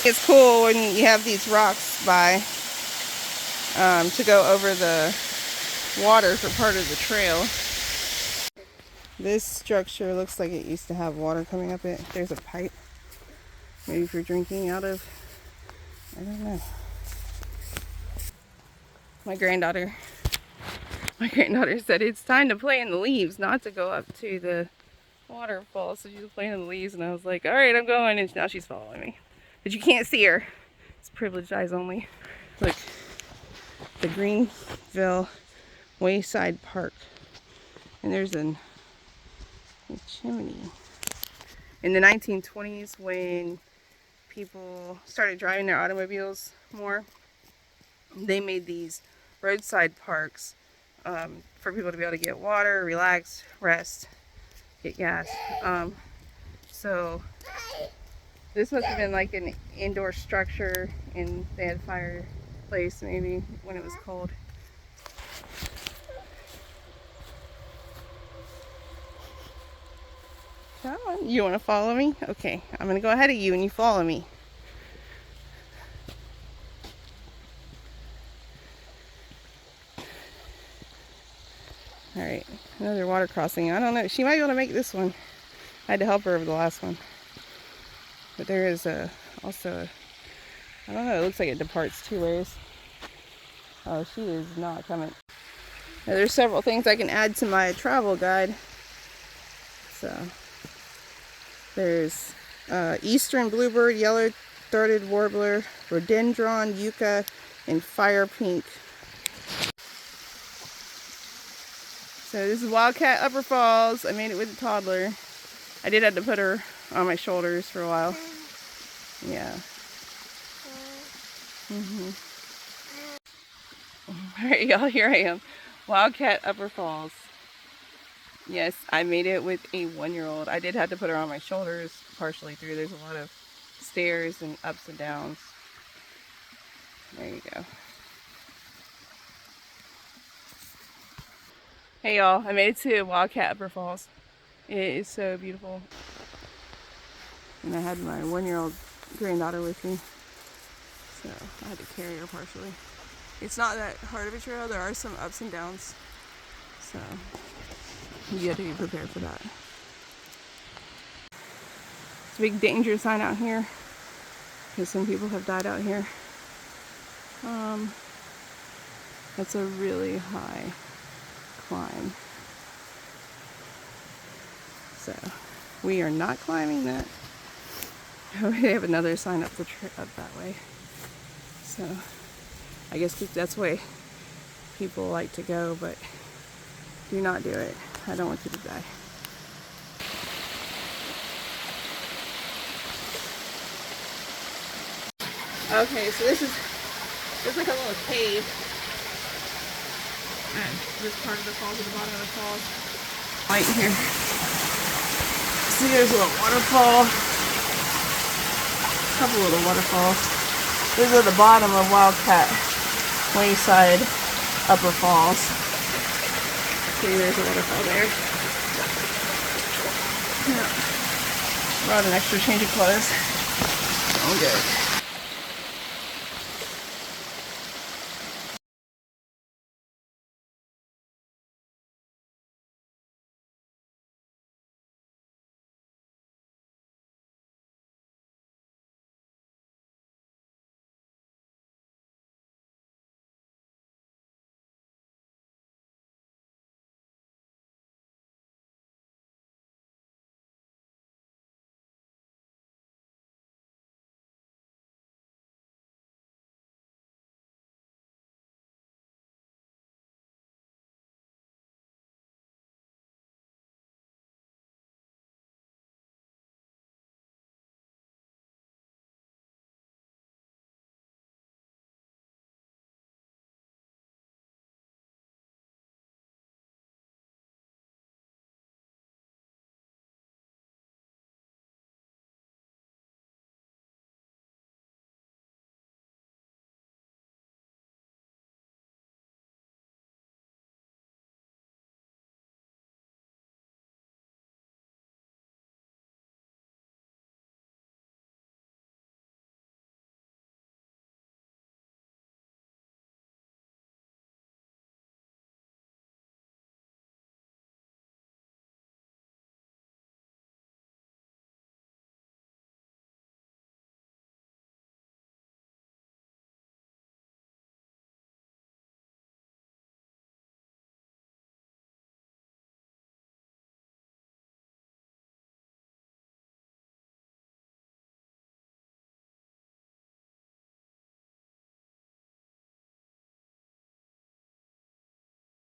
It's cool when you have these rocks by to go over the water for part of the trail. This structure looks like it used to have water coming up it. There's a pipe, maybe for drinking out of. I don't know. My granddaughter said it's time to play in the leaves, not to go up to the waterfall. So she was playing in the leaves, and I was like, all right, I'm going. And now she's following me. But you can't see her. It's privileged eyes only. Look, the Greenville Wayside Park. And there's a chimney. In the 1920s, when people started driving their automobiles more, they made these roadside parks for people to be able to get water, relax, rest, get gas. So this must have been like an indoor structure, and they had fireplace maybe when it was cold. Come on, you want to follow me? Okay, I'm going to go ahead of you and you follow me. Alright, another water crossing. I don't know, she might be able to make this one. I had to help her over the last one. But there is also I don't know, it looks like it departs two ways. Oh, she is not coming. Now, there's several things I can add to my travel guide. So, there's eastern bluebird, yellow-throated warbler, rhododendron, yucca, and fire pink. So this is Wildcat Upper Falls. I made it with a toddler. I did have to put her on my shoulders for a while. Yeah. Alright, y'all, here I am. Wildcat Upper Falls. Yes, I made it with a 1-year-old. I did have to put her on my shoulders partially through. There's a lot of stairs and ups and downs. There you go. Hey y'all, I made it to Wildcat Upper Falls. It is so beautiful. And I had my 1-year-old granddaughter with me. So I had to carry her partially. It's not that hard of a trail. There are some ups and downs. So you have to be prepared for that. It's a big danger sign out here because some people have died out here. That's a really high climb. So we are not climbing that. They have another sign up up that way. So I guess that's the way people like to go, but do not do it. I don't want you to die. Okay, so this is like a little cave. And this part of the falls at the bottom of the falls. Right here. See, there's a little waterfall. A couple little waterfalls. This is at the bottom of Wildcat Wayside Upper Falls. See, there's a waterfall there. Yeah. Brought an extra change of clothes. Oh, good.